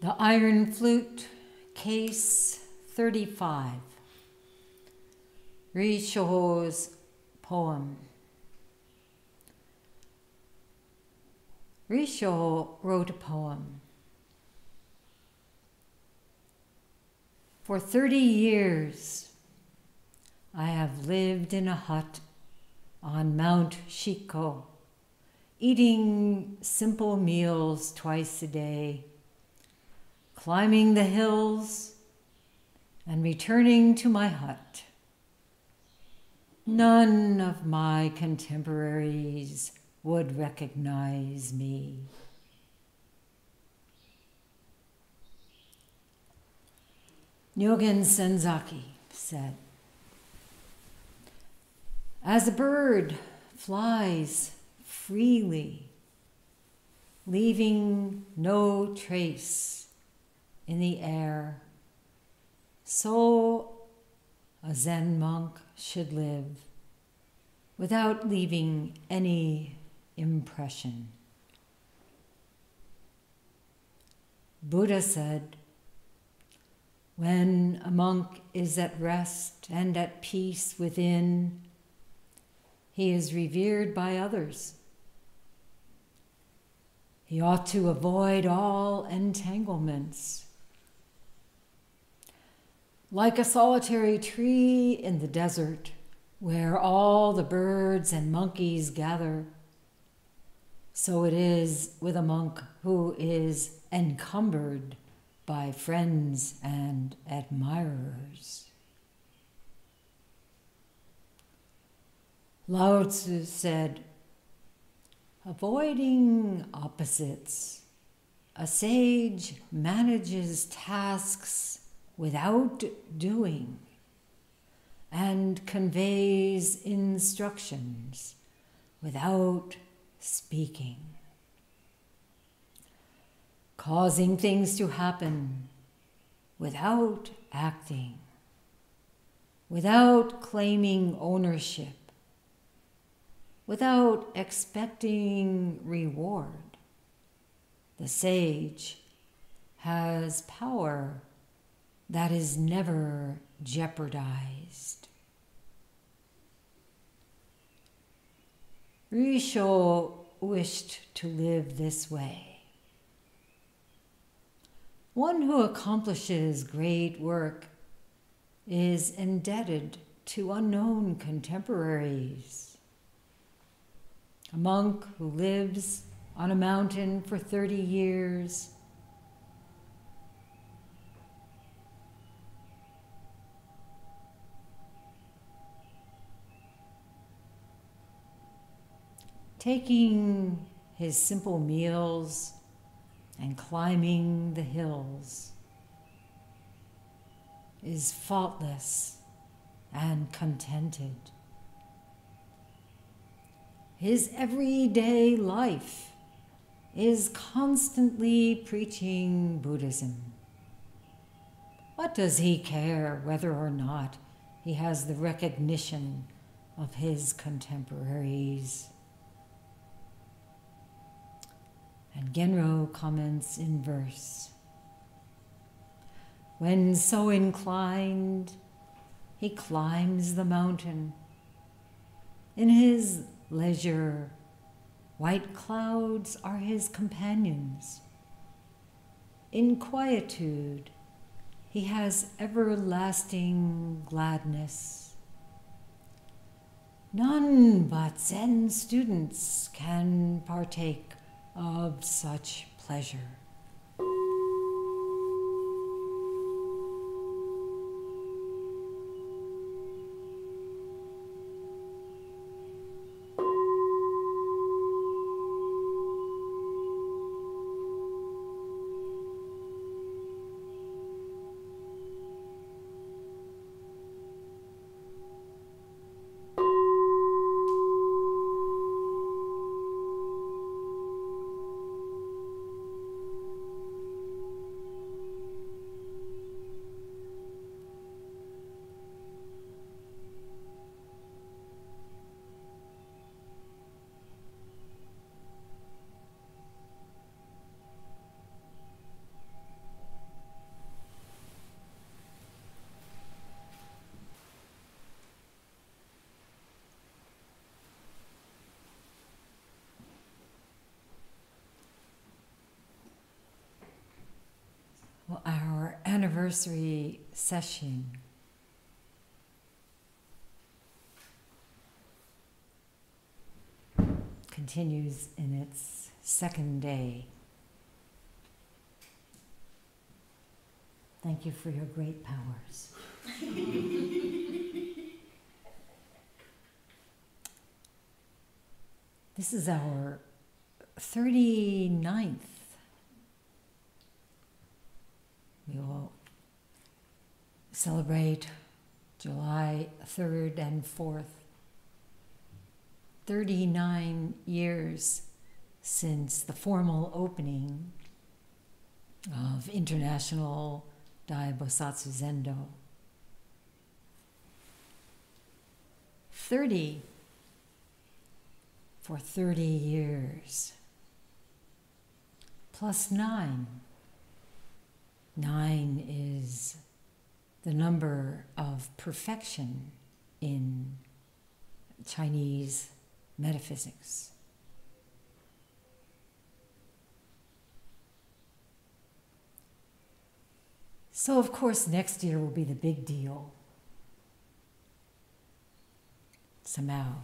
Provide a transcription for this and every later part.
The Iron Flute, Case 35. Risho's poem. Risho wrote a poem. For 30 years, I have lived in a hut on Mount Shiko, eating simple meals twice a day, climbing the hills and returning to my hut. None of my contemporaries would recognize me. Nyogen Senzaki said, as a bird flies freely, leaving no trace in the air, so a Zen monk should live without leaving any impression. Buddha said, when a monk is at rest and at peace within, he is revered by others. He ought to avoid all entanglements. Like a solitary tree in the desert, where all the birds and monkeys gather, so it is with a monk who is encumbered by friends and admirers. Lao-tzu said, avoiding opposites, a sage manages tasks without doing and conveys instructions without speaking. Causing things to happen without acting, without claiming ownership, without expecting reward. The sage has power that is never jeopardized. Risho wished to live this way. One who accomplishes great work is indebted to unknown contemporaries. A monk who lives on a mountain for 30 years taking his simple meals and climbing the hills is faultless and contented. His everyday life is constantly preaching Buddhism. What does he care whether or not he has the recognition of his contemporaries? And Genro comments in verse, when so inclined, he climbs the mountain. In his leisure, white clouds are his companions. In quietude, he has everlasting gladness. None but Zen students can partake of such pleasure. anniversary session continues in its second day. Thank you for your great powers. This is our 39th. We will celebrate July 3rd and 4th. 39 years since the formal opening of International Dai Bosatsu Zendo. 30 for 30 years. Plus 9. 9 is the number of perfection in Chinese metaphysics. So, of course, next year will be the big deal. Somehow,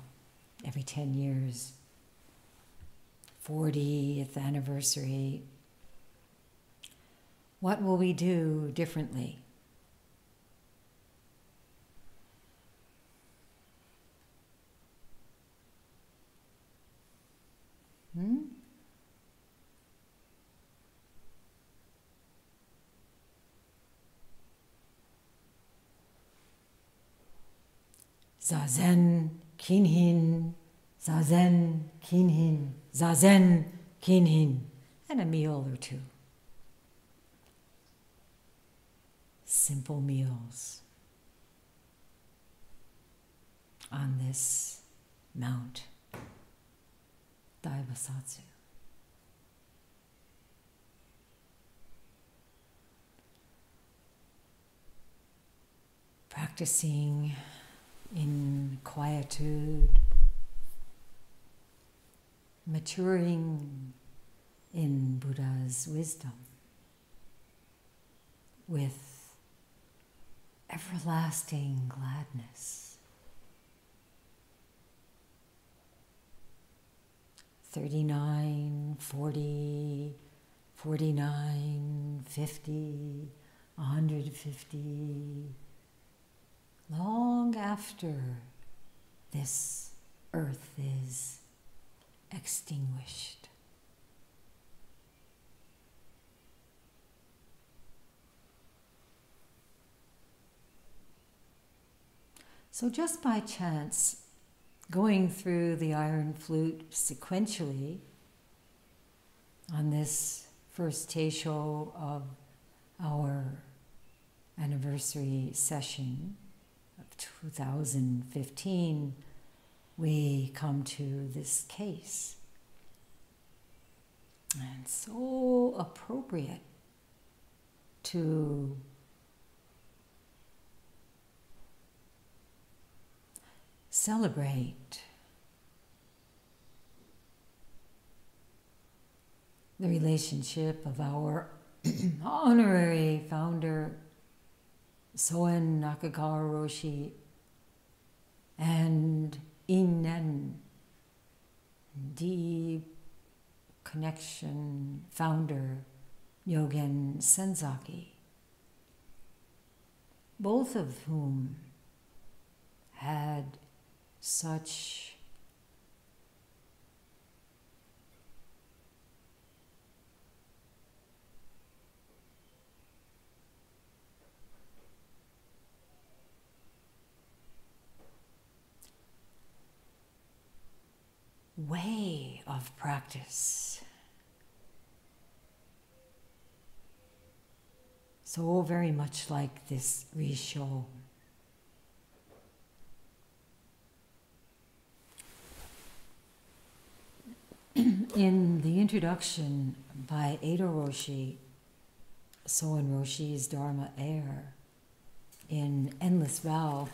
every 10 years, 40th anniversary. What will we do differently? Zazen, kinhin, zazen, kinhin, zazen, kinhin, and a meal or two. Simple meals on this Mount Dai Bosatsu. Practicing in quietude, maturing in Buddha's wisdom with everlasting gladness. 39, 40, 49, 50, 150, long after this earth is extinguished. So just by chance, going through the iron flute sequentially on this first teisho of our anniversary session of 2015, we come to this case. And so appropriate to celebrate the relationship of our honorary founder, Soen Nakagawa Roshi, and Innen, deep connection founder, Nyogen Senzaki, both of whom had such way of practice, so very much like this Risho. In the introduction by Edo Roshi, Soen Roshi's Dharma Air, in Endless Vow,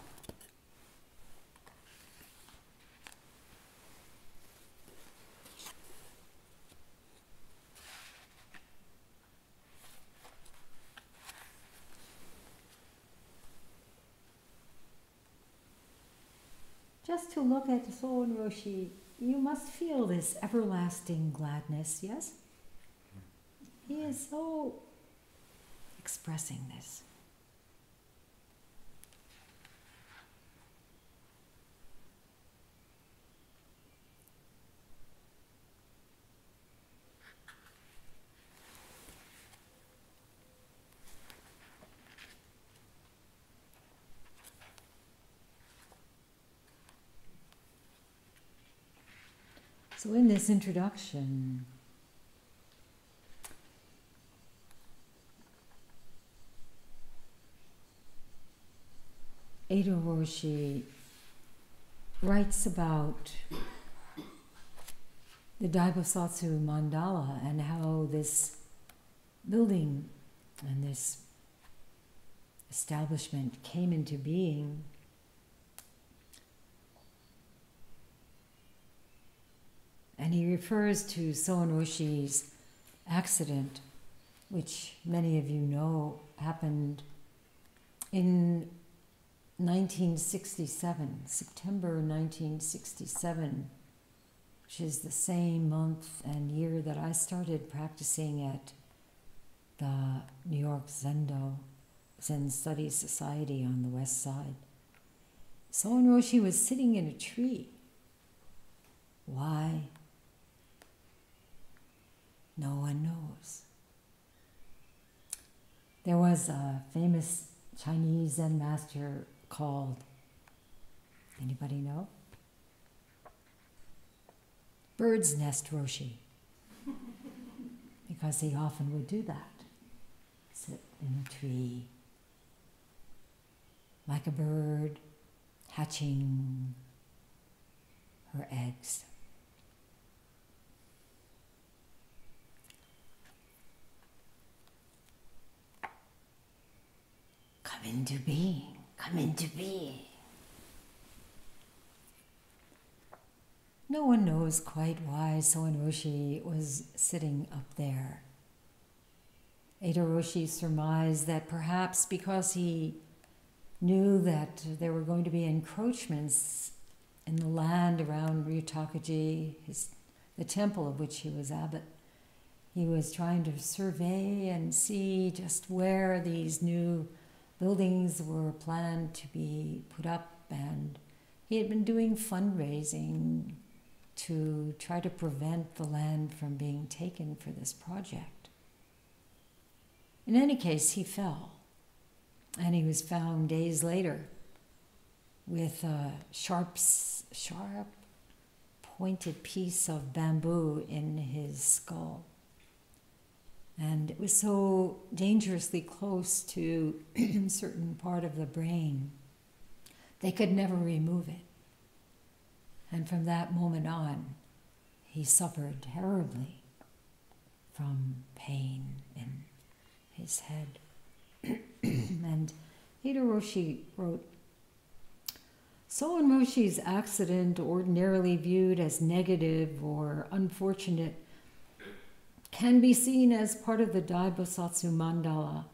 just to look at Soen Roshi, you must feel this everlasting gladness, yes? He is so expressing this. So in this introduction, Edo Roshi writes about the Daibosatsu mandala and how this building and this establishment came into being. And he refers to Soen Roshi's accident, which many of you know happened in 1967, September 1967, which is the same month and year that I started practicing at the New York Zen Studies Society on the West Side. Soen Roshi was sitting in a tree. Why? No one knows. There was a famous Chinese Zen master called, anybody know? Bird's Nest Roshi. Because he often would do that. Sit in a tree, like a bird hatching her eggs. Come into being, come into being. No one knows quite why Soen Roshi was sitting up there. Edo Roshi surmised that perhaps because he knew that there were going to be encroachments in the land around Ryutakaji, the temple of which he was abbot, he was trying to survey and see just where these new buildings were planned to be put up, and he had been doing fundraising to try to prevent the land from being taken for this project. In any case, he fell, and he was found days later with a sharp pointed piece of bamboo in his skull. And it was so dangerously close to a certain part of the brain, they could never remove it. And from that moment on, he suffered terribly from pain in his head. And Edo Roshi wrote, Soen Roshi's accident, ordinarily viewed as negative or unfortunate, can be seen as part of the Daibosatsu mandala.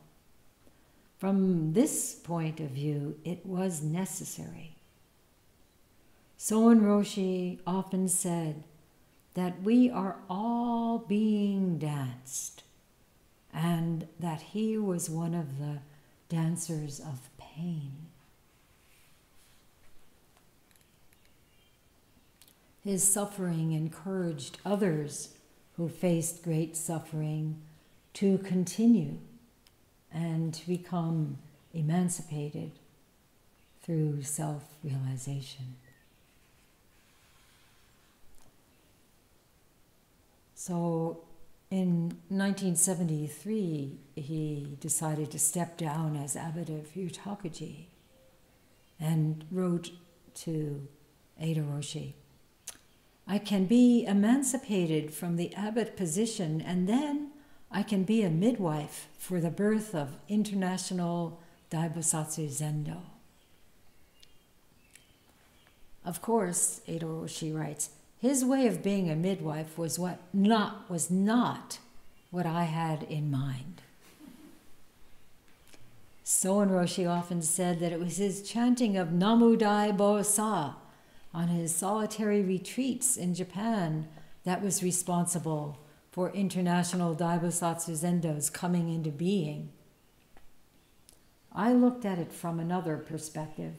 From this point of view, it was necessary. Soen Roshi often said that we are all being danced, and that he was one of the dancers of pain. His suffering encouraged others who faced great suffering to continue and to become emancipated through self-realization. So in 1973, he decided to step down as abbot of Ryutakaji and wrote to Edo Roshi, I can be emancipated from the abbot position, and then I can be a midwife for the birth of International Daibosatsu Zendo. Of course, Edo Roshi writes, his way of being a midwife was not what I had in mind. Soen Roshi often said that it was his chanting of Namu Dai Bo Sa on his solitary retreats in Japan that was responsible for international Daibosatsu Zendo's coming into being. I looked at it from another perspective.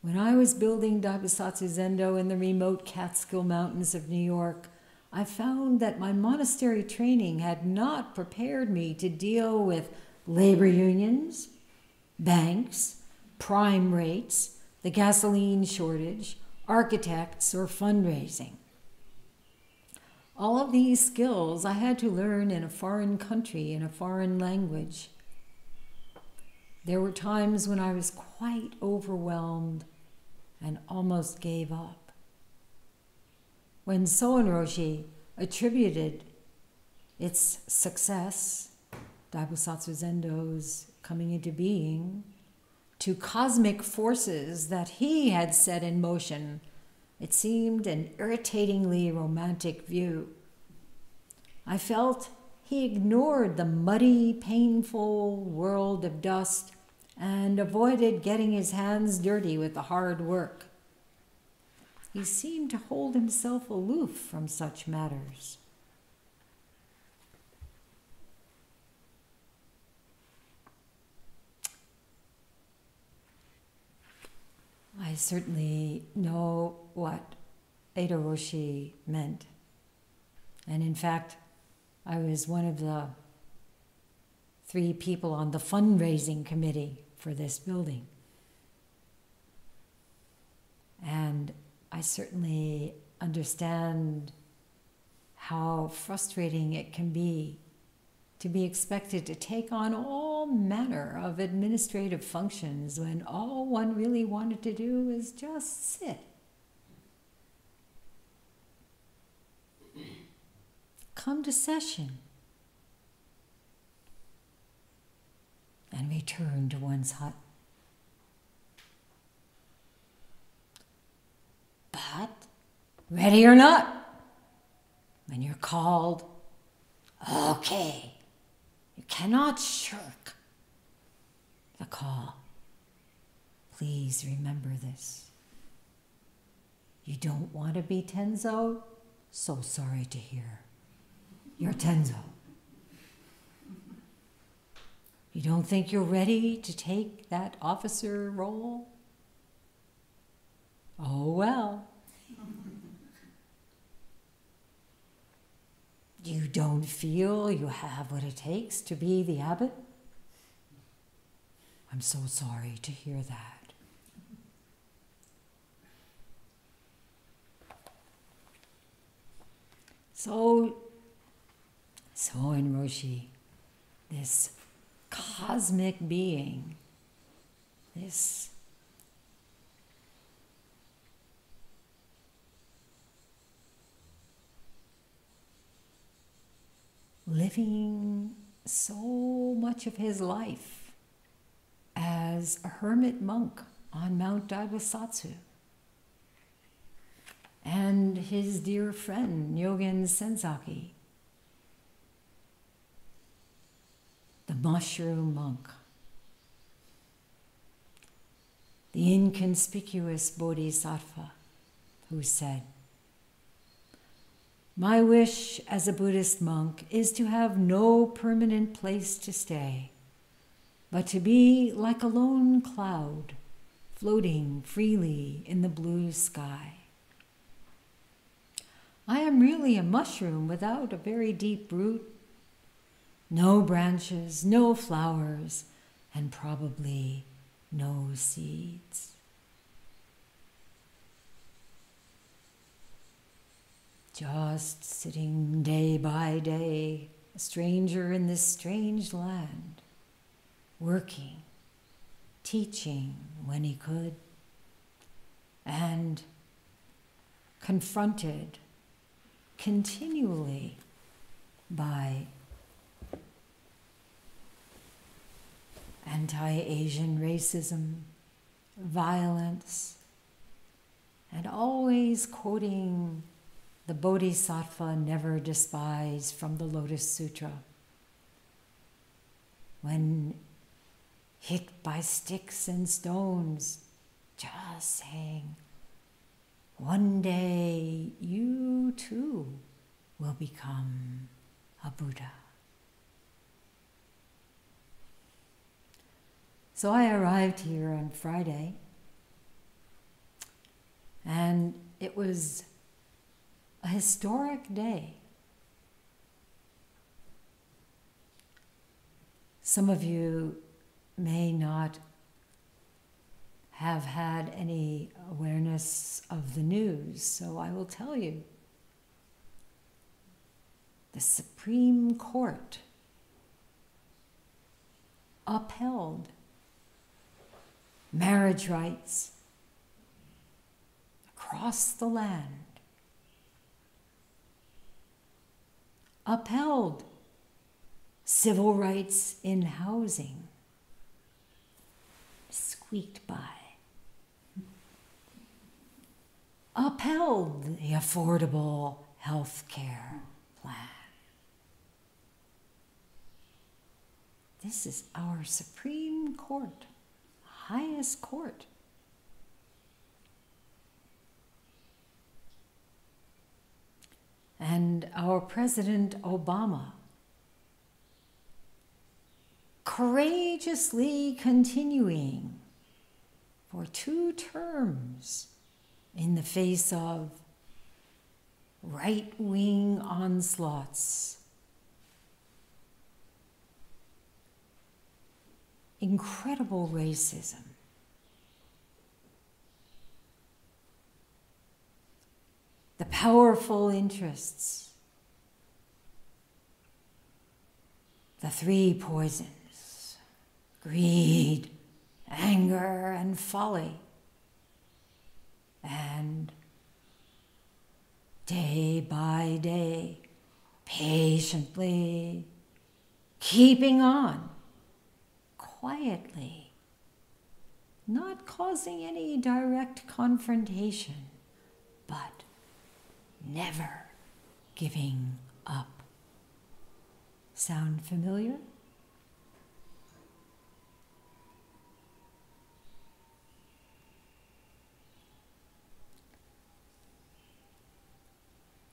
When I was building Daibosatsu Zendo in the remote Catskill Mountains of New York, I found that my monastery training had not prepared me to deal with labor unions, banks, prime rates, the gasoline shortage, architects, or fundraising. All of these skills I had to learn in a foreign country, in a foreign language. There were times when I was quite overwhelmed and almost gave up. When Soen Roshi attributed its success, Daibosatsu Zendo's coming into being, to cosmic forces that he had set in motion, it seemed an irritatingly romantic view. I felt he ignored the muddy, painful world of dust and avoided getting his hands dirty with the hard work. He seemed to hold himself aloof from such matters. I certainly know what Edo Roshi meant. And in fact, I was one of the 3 people on the fundraising committee for this building. And I certainly understand how frustrating it can be to be expected to take on all manner of administrative functions when all one really wanted to do is just sit. Come to session and return to one's hut. But, ready or not, when you're called, okay, you cannot shirk the call. Please remember this. You don't want to be Tenzo? So sorry to hear. You're Tenzo. You don't think you're ready to take that officer role? Oh well. You don't feel you have what it takes to be the abbot? I'm so sorry to hear that. So in Roshi, this cosmic being, this living so much of his life as a hermit monk on Mount Daibosatsu, and his dear friend Nyogen Senzaki, the mushroom monk, the inconspicuous bodhisattva who said, "My wish as a Buddhist monk is to have no permanent place to stay, but to be like a lone cloud floating freely in the blue sky. I am really a mushroom without a very deep root, no branches, no flowers, and probably no seeds. Just sitting day by day, a stranger in this strange land, working, teaching when he could, and confronted continually by anti-Asian racism, violence, and always quoting the Bodhisattva never despise from the Lotus Sutra. When hit by sticks and stones, just saying, one day you too will become a Buddha. So I arrived here on Friday, and it was a historic day. Some of you may not have had any awareness of the news, so I will tell you. The Supreme Court upheld marriage rights across the land, upheld civil rights in housing, squeaked by, upheld the Affordable Health Care Plan. This is our Supreme Court, highest court. And our President Obama courageously continuing for 2 terms in the face of right-wing onslaughts, incredible racism, the powerful interests, the 3 poisons, greed, anger, and folly, and day by day, patiently keeping on, quietly, not causing any direct confrontation, but never giving up. Sound familiar?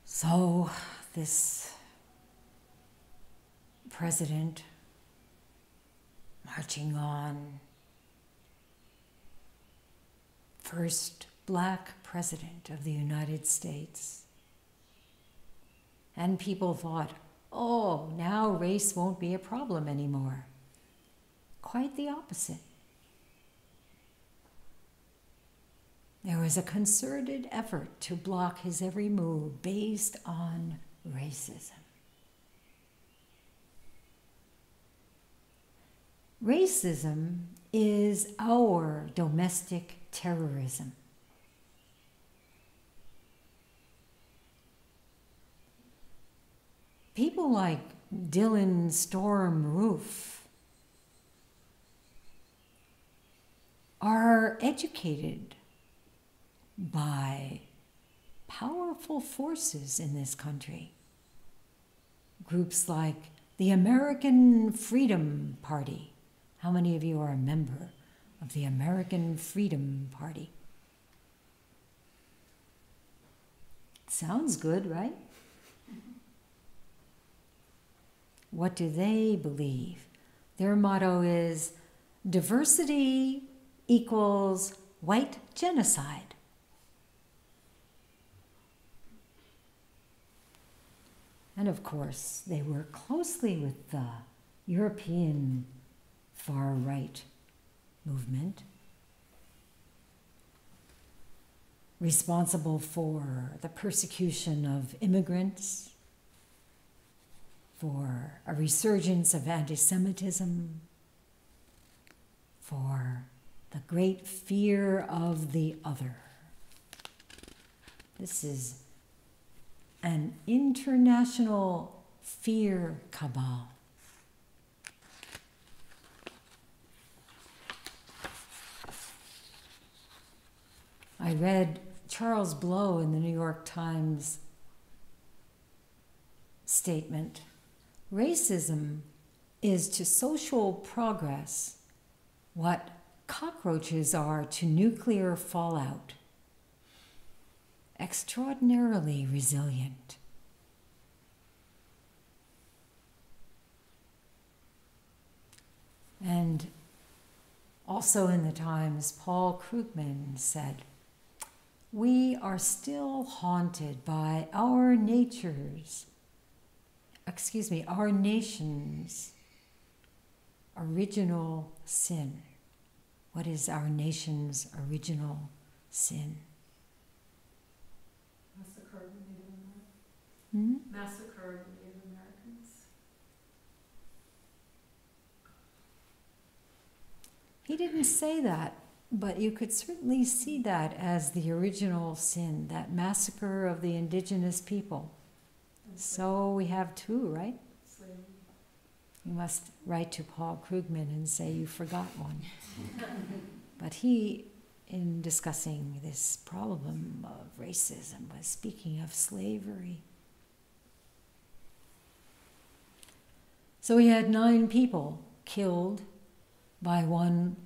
So this president marching on, first black president of the United States. And people thought, oh, now race won't be a problem anymore. Quite the opposite. There was a concerted effort to block his every move based on racism. Racism is our domestic terrorism. People like Dylan Storm Roof are educated by powerful forces in this country. Groups like the American Freedom Party. How many of you are a member of the American Freedom Party? Sounds good, right? What do they believe? Their motto is diversity equals white genocide. And of course, they work closely with the European far-right movement, responsible for the persecution of immigrants, for a resurgence of anti-Semitism, for the great fear of the other. This is an international fear cabal. I read Charles Blow in the New York Times statement. Racism is to social progress what cockroaches are to nuclear fallout extraordinarily resilient. And also in the Times, Paul Krugman said, "We are still haunted by our nation's original sin." What is our nation's original sin? Massacre of Native Americans. Hmm? Massacre of Native Americans. He didn't say that, but you could certainly see that as the original sin, that massacre of the indigenous people. So we have two, right? Slavery. You must write to Paul Krugman and say you forgot one. But he, in discussing this problem of racism, was speaking of slavery. So we had 9 people killed by one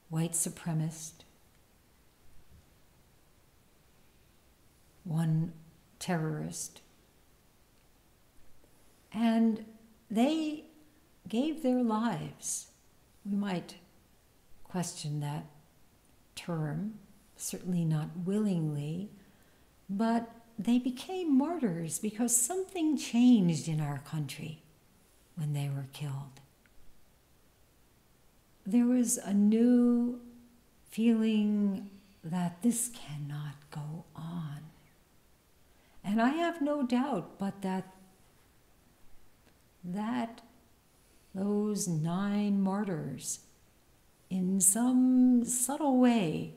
white supremacist, one terrorist, and they gave their lives. We might question that term, certainly not willingly, but they became martyrs because something changed in our country when they were killed. There was a new feeling that this cannot go on. And I have no doubt but that those 9 martyrs in some subtle way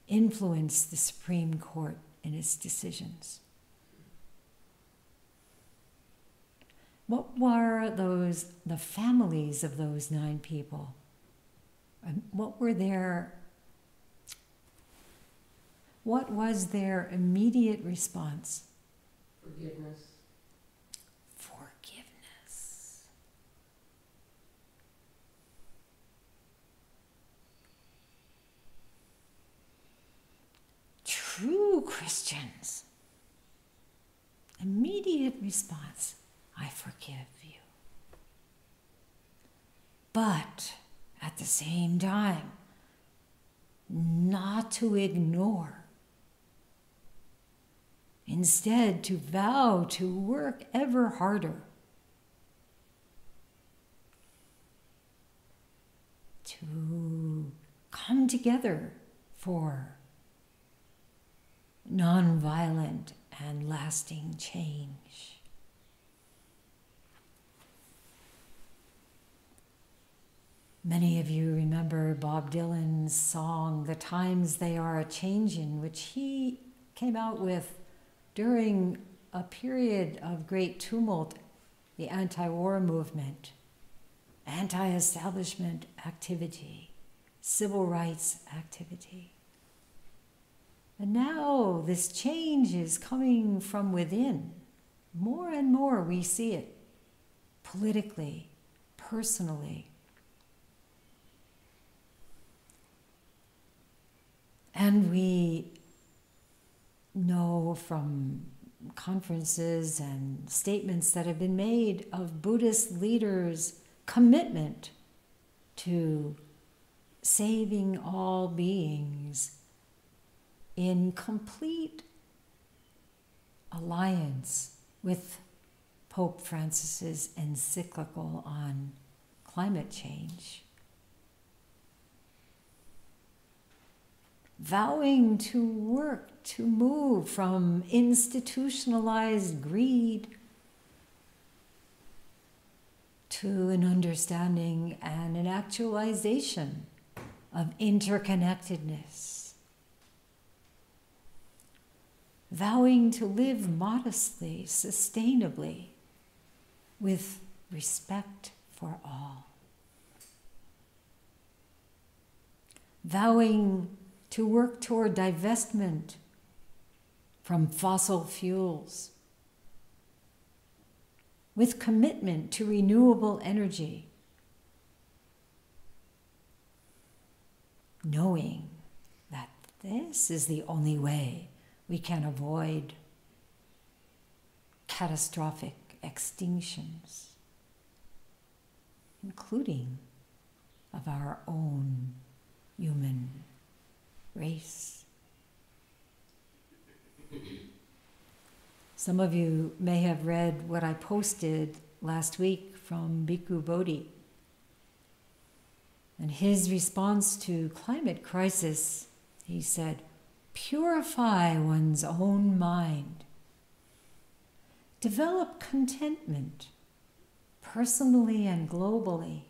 influenced the Supreme Court in its decisions. What were the families of those 9 people? What was their immediate response? Forgiveness. Forgiveness. True Christians, immediate response, I forgive you. But at the same time, not to ignore. Instead, to vow to work ever harder to come together for nonviolent and lasting change. Many of you remember Bob Dylan's song, "The Times They Are A-Changin'," which he came out with during a period of great tumult, the anti-war movement, anti-establishment activity, civil rights activity. And now this change is coming from within. More and more we see it, politically, personally. And we know from conferences and statements that have been made of Buddhist leaders' commitment to saving all beings in complete alliance with Pope Francis's encyclical on climate change. Vowing to work to move from institutionalized greed to an understanding and an actualization of interconnectedness. Vowing to live modestly, sustainably, with respect for all. Vowing to work toward divestment from fossil fuels, with commitment to renewable energy. knowing that this is the only way we can avoid catastrophic extinctions, including of our own human race. Some of you may have read what I posted last week from Bhikkhu Bodhi. And his response to climate crisis, he said, purify one's own mind. Develop contentment, personally and globally.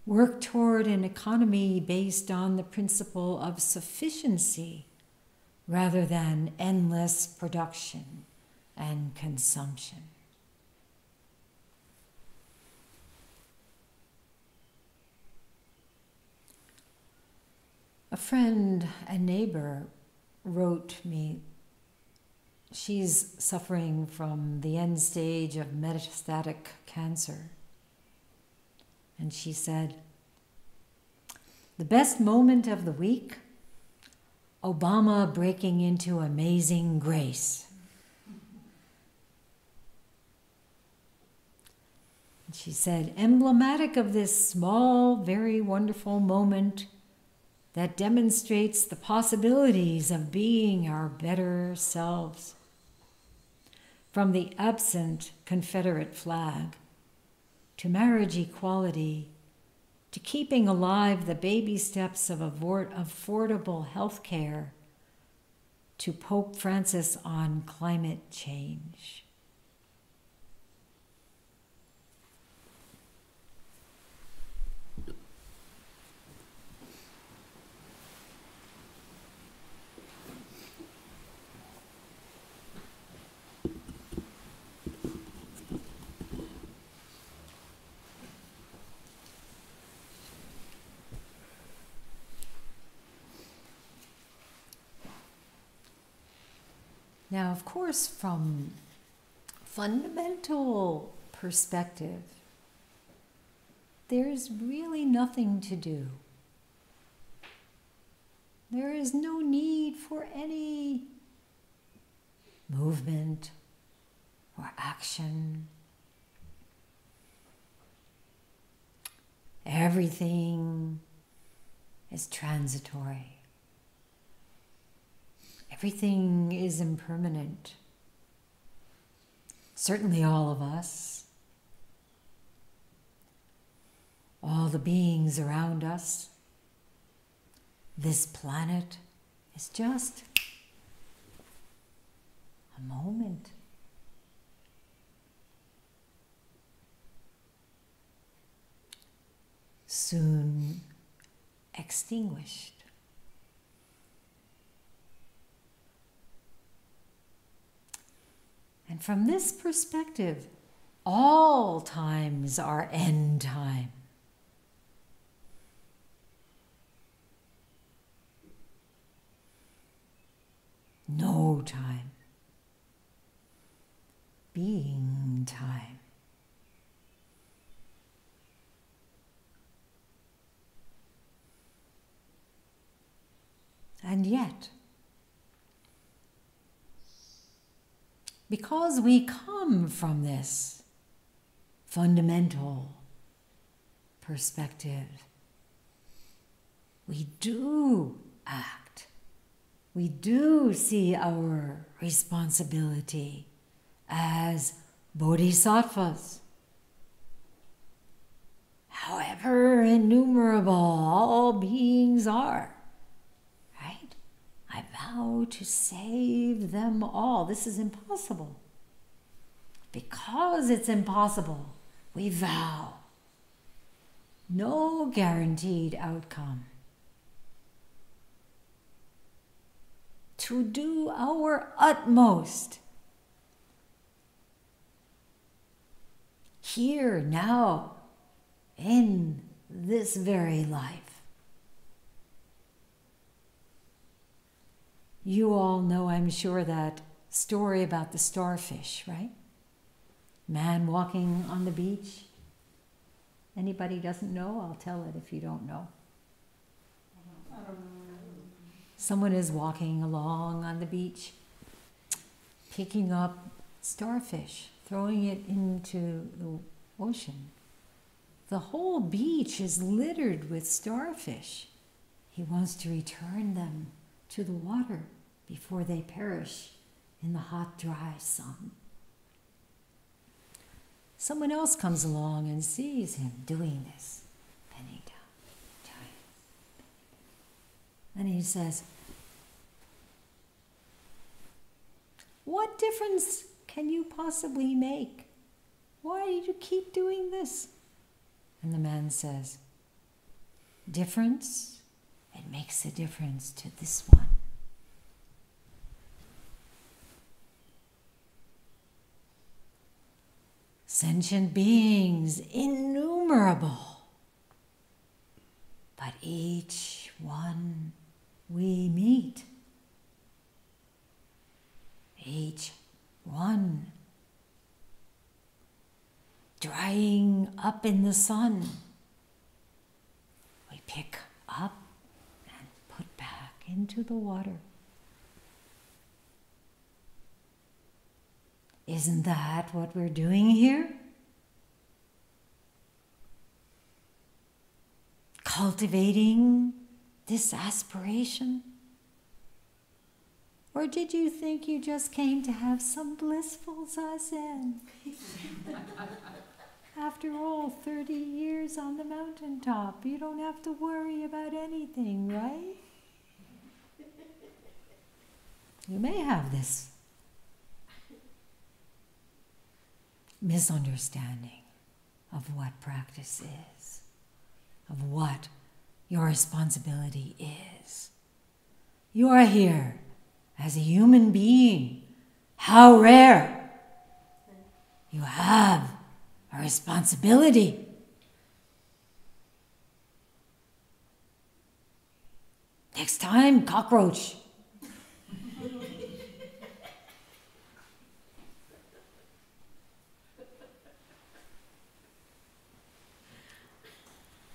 Work toward an economy based on the principle of sufficiency rather than endless production and consumption. A friend and neighbor wrote me. She's suffering from the end stage of metastatic cancer. And she said, the best moment of the week, Obama breaking into Amazing Grace. And she said, emblematic of this small, very wonderful moment that demonstrates the possibilities of being our better selves. From the absent Confederate flag to marriage equality, to keeping alive the baby steps of affordable health care, to Pope Francis on climate change. Now, of course, from fundamental perspective, there's really nothing to do. There is no need for any movement or action. Everything is transitory. Everything is impermanent. Certainly all of us, all the beings around us, this planet is just a moment. Soon extinguished. And from this perspective, all times are end time. No time. Being time. And yet, because we come from this fundamental perspective, we do act. We do see our responsibility as bodhisattvas. However innumerable all beings are, right? I vow to save them all. This is impossible. Because it's impossible, we vow. No guaranteed outcome. To do our utmost. Here, now, in this very life. You all know, I'm sure, that story about the starfish, right? Man walking on the beach. Anybody doesn't know? I'll tell it if you don't know. Someone is walking along on the beach, picking up starfish, throwing it into the ocean. The whole beach is littered with starfish. He wants to return them to the water before they perish in the hot, dry sun. Someone else comes along and sees him doing this, bending down, and he says, "What difference can you possibly make? Why do you keep doing this?" And the man says, "Difference? It makes a difference to this one." Sentient beings, innumerable, but each one we meet, each one drying up in the sun, we pick up and put back into the water. Isn't that what we're doing here? Cultivating this aspiration? Or did you think you just came to have some blissful zazen? After all, 30 years on the mountaintop, you don't have to worry about anything, right? You may have this misunderstanding of what practice is, of what your responsibility is. You are here as a human being. How rare! You have a responsibility. Next time, cockroach.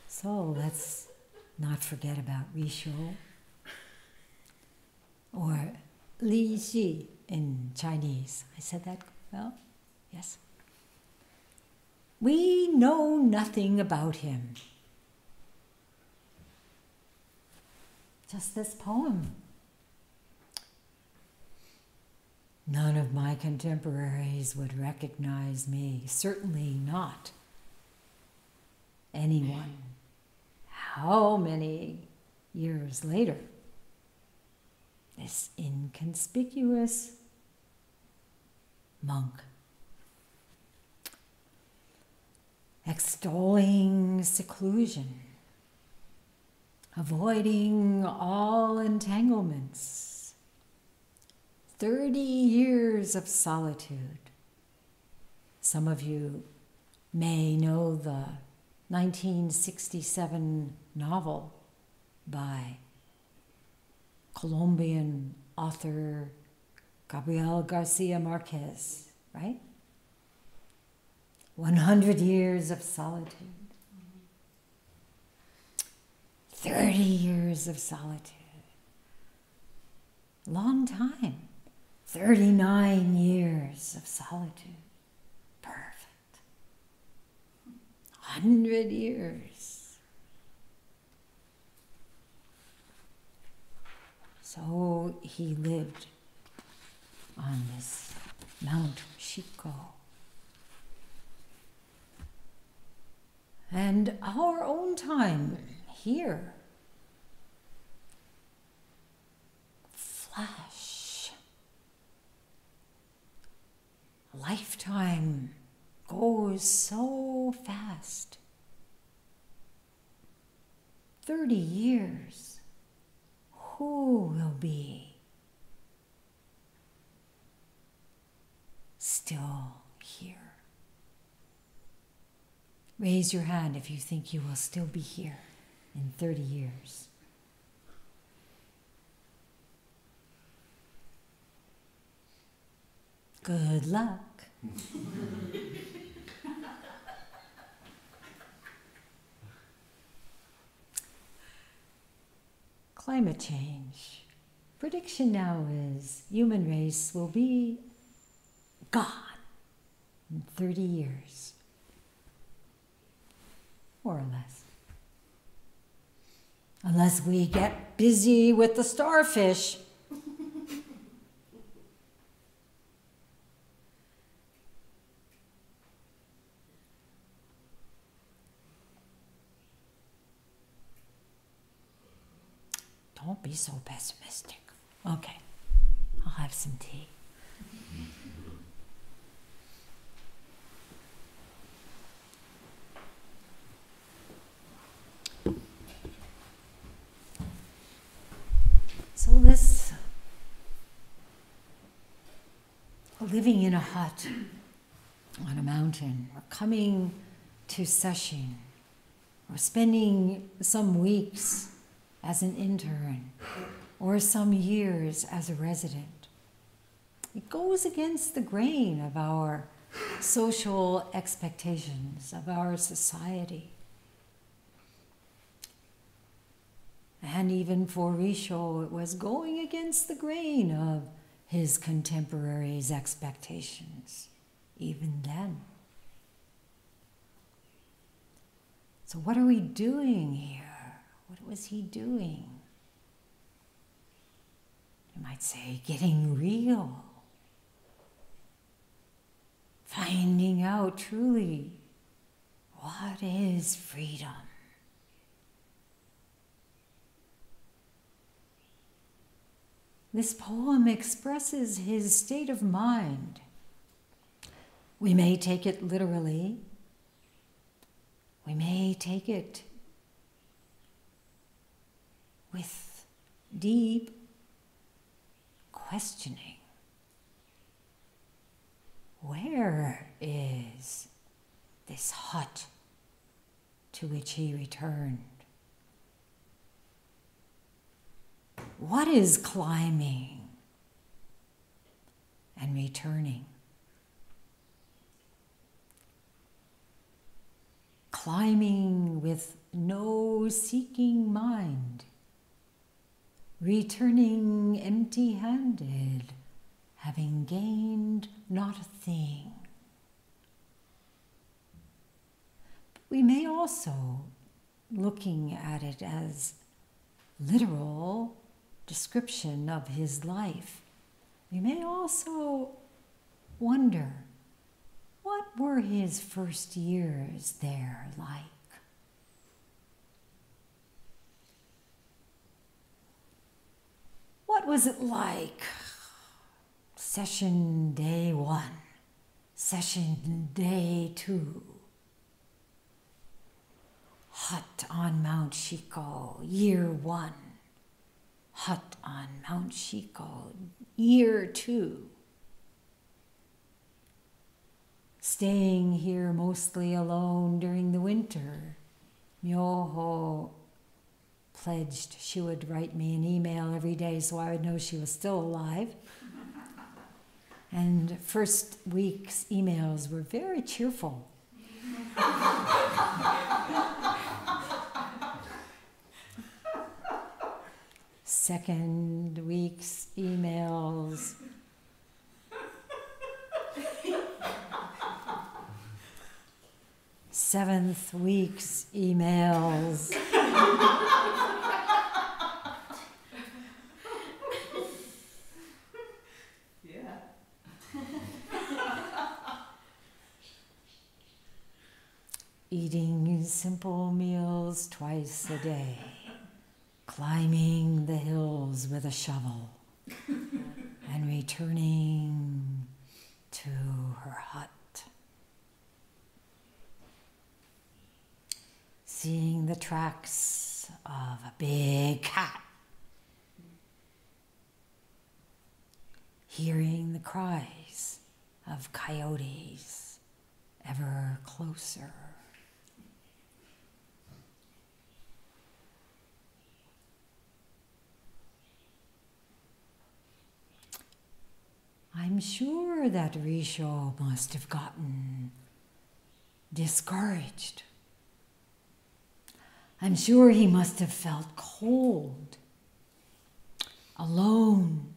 So let's not forget about Risho, or Li Xi in Chinese. I said that well? Yes. We know nothing about him. Just this poem. None of my contemporaries would recognize me, certainly not anyone. How many years later, this inconspicuous monk, extolling seclusion, avoiding all entanglements, 30 years of solitude. Some of you may know the 1967 novel by Colombian author Gabriel Garcia Marquez, right? 100 years of solitude. 30 years of solitude. Long time. 39 years of solitude. Perfect. 100 years. So he lived on this Mount Shiko. And our own time here, flash. Lifetime goes so fast. 30 years, who will be still here? Raise your hand if you think you will still be here in 30 years. Good luck. Climate change. Prediction now is human race will be gone in 30 years, more or less. Unless we get busy with the starfish. Don't be so pessimistic. Okay, I'll have some tea. So this living in a hut on a mountain, or coming to session, or spending some weeks as an intern, or some years as a resident, it goes against the grain of our social expectations, of our society. And even for Risho, it was going against the grain of his contemporaries' expectations, even then. So what are we doing here? What was he doing? You might say, getting real. Finding out truly, what is freedom? This poem expresses his state of mind. We may take it literally. We may take it with deep questioning. Where is this hut to which he returned? What is climbing and returning? Climbing with no seeking mind, returning empty-handed, having gained not a thing. But we may also, looking at it as literal description of his life, we may also wonder, what were his first years there like? What was it like? Session day 1, session day 2. Hut on Mount Shiko, year 1. Hut on Mount Shiko, year 2. Staying here mostly alone during the winter. Myoho pledged she would write me an email every day so I would know she was still alive. And first week's emails were very cheerful. Second week's emails. Seventh week's emails. Eating simple meals twice a day, climbing the hills with a shovel, and returning to her hut. Seeing the tracks of a big cat. Hearing the cries of coyotes ever closer. I'm sure that Risho must have gotten discouraged. I'm sure he must have felt cold, alone,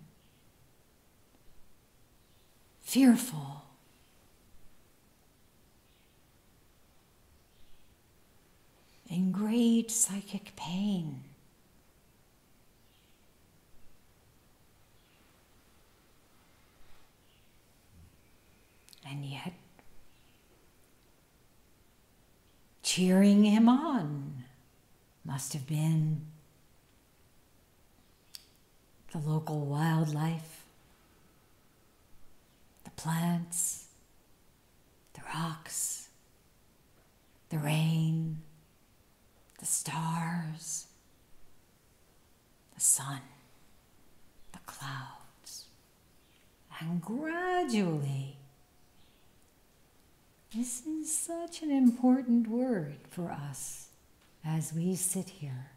fearful, in great psychic pain. And yet, cheering him on must have been the local wildlife, the plants, the rocks, the rain, the stars, the sun, the clouds. And gradually, this is such an important word for us as we sit here.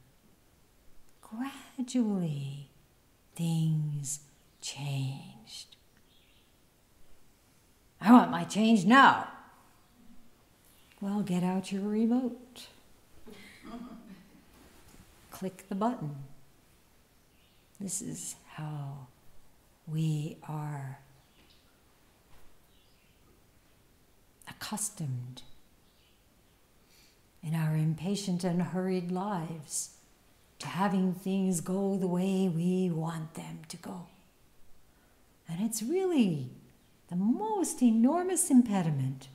Gradually, things changed. I want my change now. Well, get out your remote. Click the button. This is how we are accustomed in our impatient and hurried lives to having things go the way we want them to go. And it's really the most enormous impediment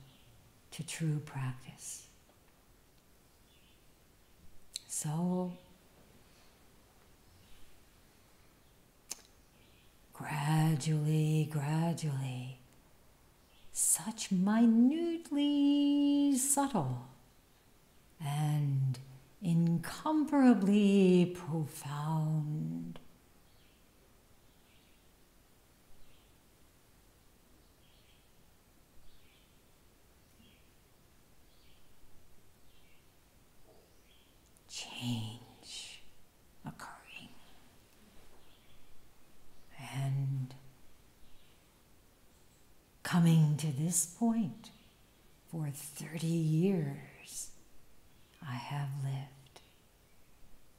to true practice. So, gradually, such minutely subtle and incomparably profound change occurring. And coming to this point, for 30 years, I have lived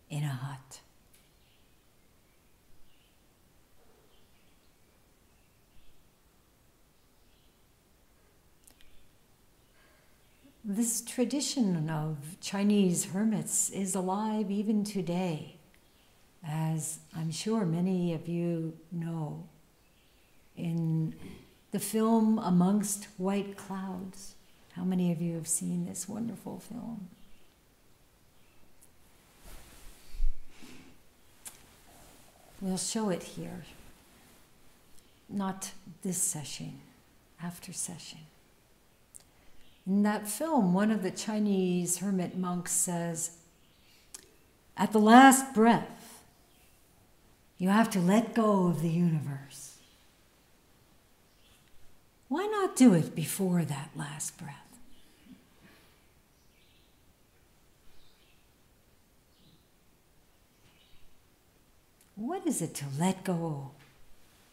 in a hut. This tradition of Chinese hermits is alive even today, as I'm sure many of you know. In the film Amongst White Clouds, how many of you have seen this wonderful film? We'll show it here. Not this session, after session. In that film, one of the Chinese hermit monks says, at the last breath, you have to let go of the universe. Why not do it before that last breath? What is it to let go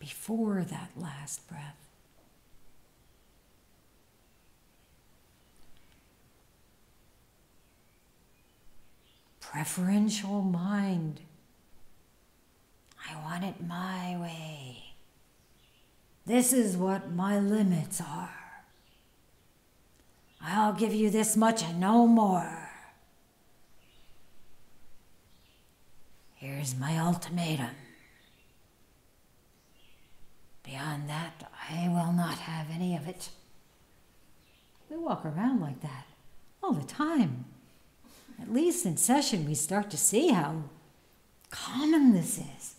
before that last breath? Preferential mind. I want it my way. This is what my limits are. I'll give you this much and no more. Here's my ultimatum. Beyond that, I will not have any of it. We walk around like that all the time. At least in session, we start to see how common this is.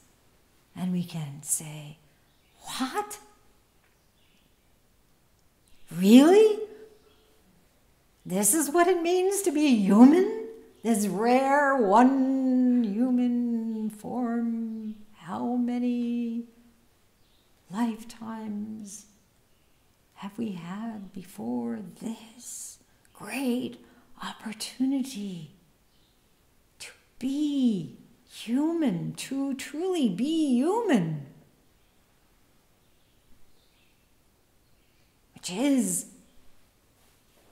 And we can say, what? Really? This is what it means to be human? This rare one human form? How many lifetimes have we had before this great opportunity to be human, to truly be human? Which is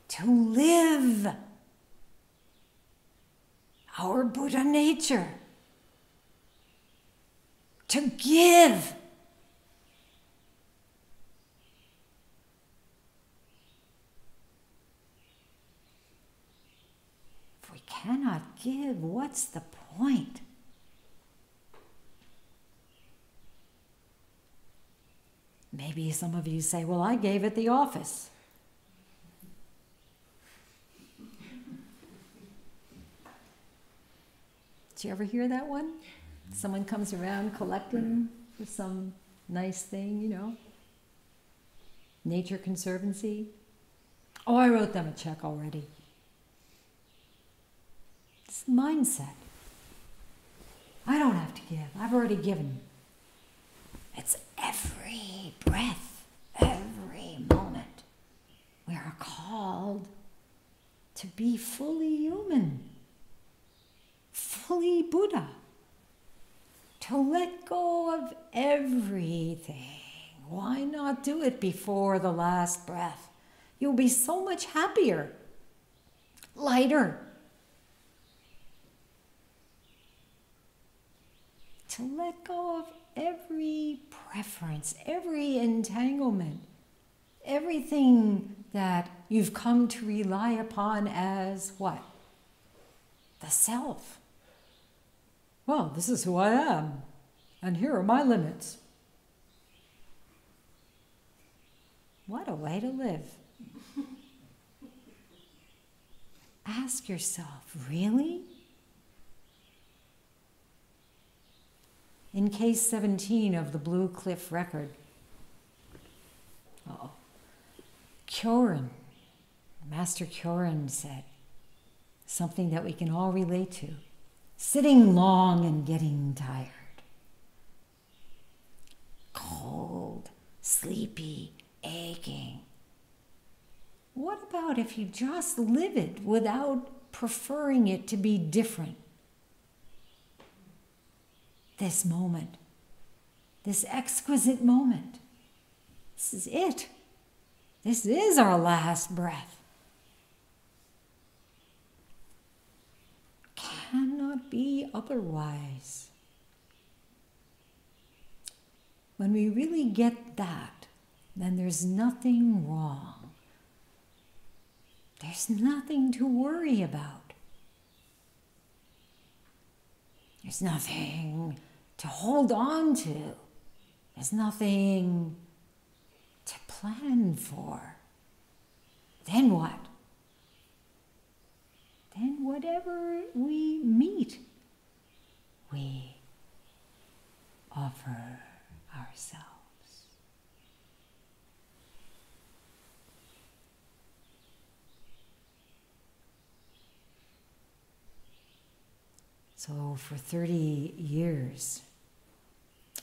to live our Buddha nature, to give. If we cannot give, what's the point? Maybe some of you say, well, I gave at the office. Did you ever hear that one? Someone comes around collecting for some nice thing, you know? Nature Conservancy. Oh, I wrote them a check already. It's mindset. I don't have to give. I've already given. It's every breath, every moment. We are called to be fully human, fully Buddha, to let go of everything. Why not do it before the last breath? You'll be so much happier, lighter. To let go of every preference, every entanglement, everything that you've come to rely upon as what? The self. Well, this is who I am, and here are my limits. What a way to live. Ask yourself, really? In case 17 of the Blue Cliff Record, Kyorin, Master Kyorin said something that we can all relate to. Sitting long and getting tired. Cold, sleepy, aching. What about if you just live it without preferring it to be different? This moment, this exquisite moment, this is it. This is our last breath. Cannot be otherwise. When we really get that, then there's nothing wrong. There's nothing to worry about. There's nothing to hold on to. There's nothing to plan for. Then what? Then whatever we meet, we offer ourselves. So for 30 years,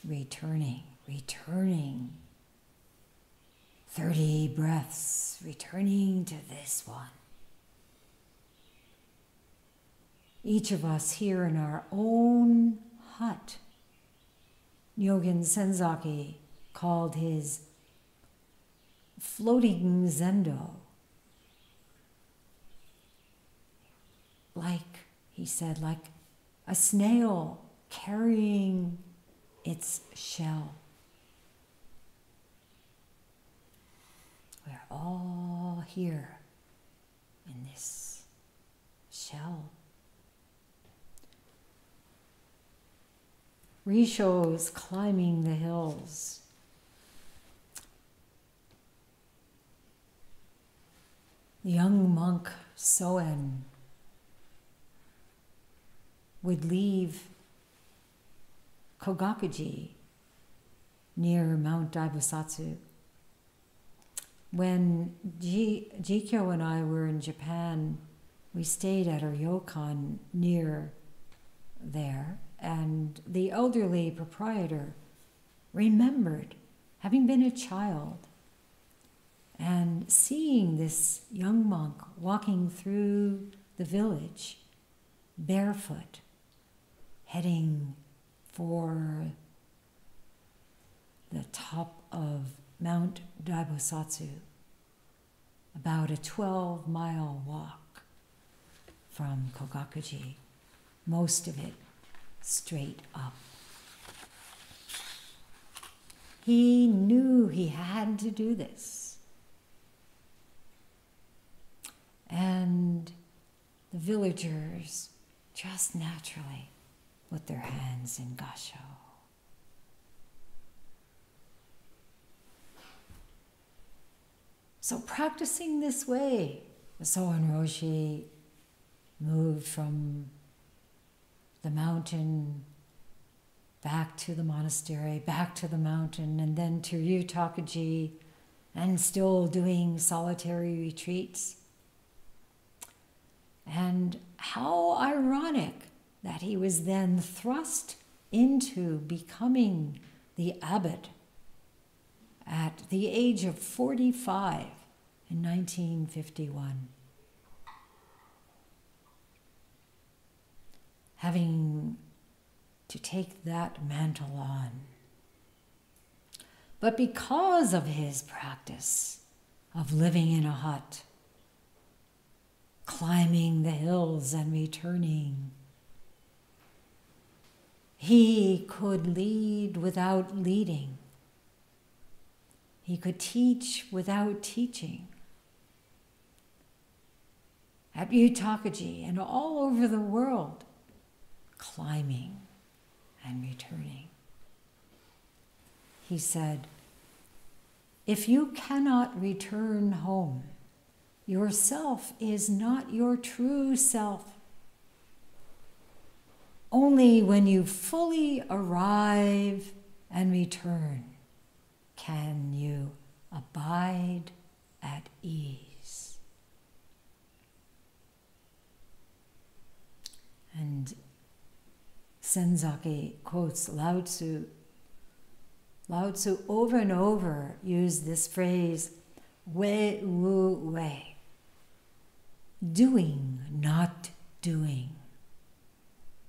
returning, 30 breaths, returning to this one. Each of us here in our own hut. Nyogen Senzaki called his floating zendo. Like, he said, like a snail carrying its shell. We're all here in this shell. Risho is climbing the hills. The young monk Soen would leave Kogakuji near Mount Daibosatsu. When Jikyo and I were in Japan, we stayed at a ryokan near there, and the elderly proprietor remembered having been a child and seeing this young monk walking through the village barefoot, heading for the top of Mount Daibosatsu, about a 12-mile walk from Kogakuji, most of it straight up. He knew he had to do this. And the villagers just naturally put their hands in gasho. So practicing this way, the Soen Roshi moved from the mountain back to the monastery, back to the mountain, and then to Ryutakaji, and still doing solitary retreats. And how ironic that he was then thrust into becoming the abbot at the age of 45 in 1951. Having to take that mantle on. But because of his practice of living in a hut, climbing the hills and returning, he could lead without leading. He could teach without teaching. At Ryutakaji and all over the world, climbing and returning. He said, if you cannot return home, yourself is not your true self. Only when you fully arrive and return can you abide at ease. And Senzaki quotes Lao-tzu. Lao-tzu over and over used this phrase, wei wu wei. Doing, not doing.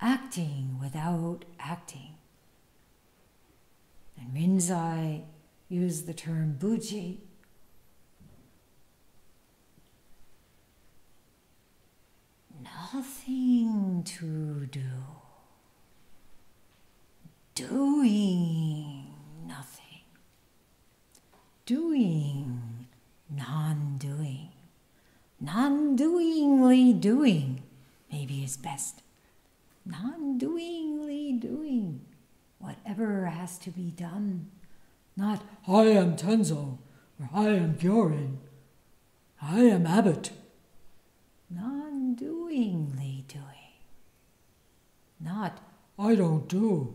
Acting without acting. And Rinzai used the term buji. Nothing to do. Doing nothing. Doing non-doing. Non-doingly doing maybe is best. Non-doingly doing whatever has to be done. Not, I am Tenzo, or I am Gyorin, I am Abbot. Non-doingly doing. Not, I don't do.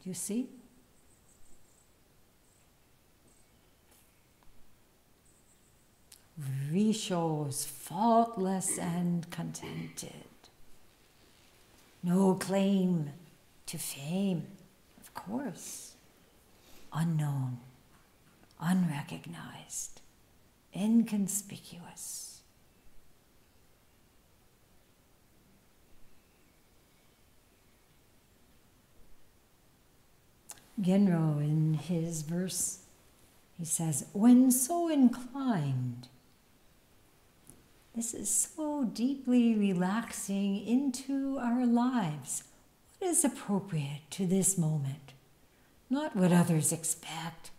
Do you see? Risho is faultless and contented. No claim to fame, of course. Unknown, unrecognized, inconspicuous. Genro, in his verse, he says, when so inclined, this is so deeply relaxing into our lives. What is appropriate to this moment? Not what others expect,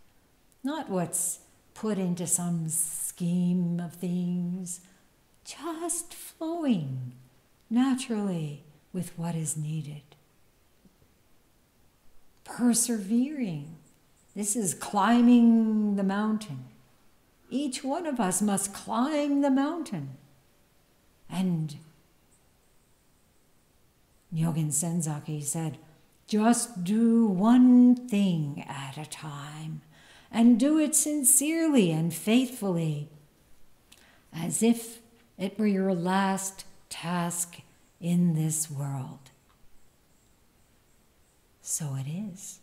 not what's put into some scheme of things, just flowing naturally with what is needed. Persevering. This is climbing the mountain. Each one of us must climb the mountain. And Nyogen Senzaki said, just do one thing at a time, and do it sincerely and faithfully, as if it were your last task in this world. So it is.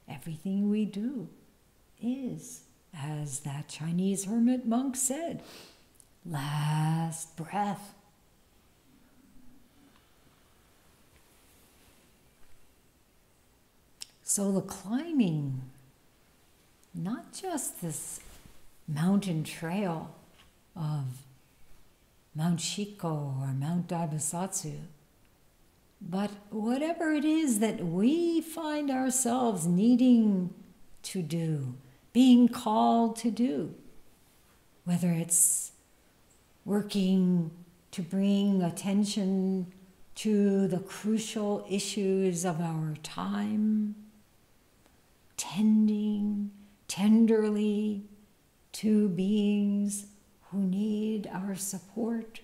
Everything we do is, as that Chinese hermit monk said, last breath. So the climbing, not just this mountain trail of Mount Shiko or Mount Daibasatsu, But whatever it is that we find ourselves needing to do, being called to do, whether it's working to bring attention to the crucial issues of our time, tending tenderly to beings who need our support,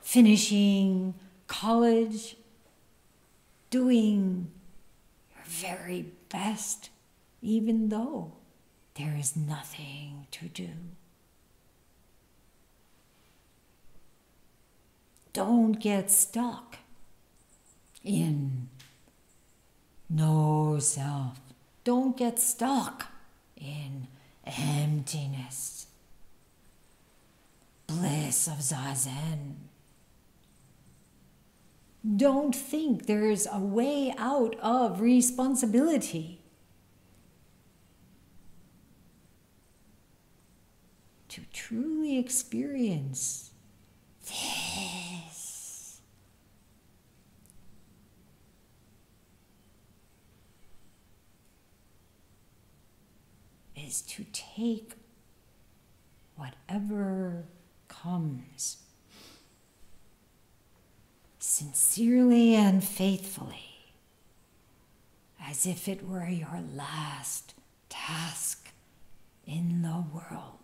finishing college, doing your very best, even though there is nothing to do. Don't get stuck in no self. Don't get stuck in emptiness, bliss of Zazen. Don't think there's a way out of responsibility. To truly experience this is to take whatever comes sincerely and faithfully, as if it were your last task in the world.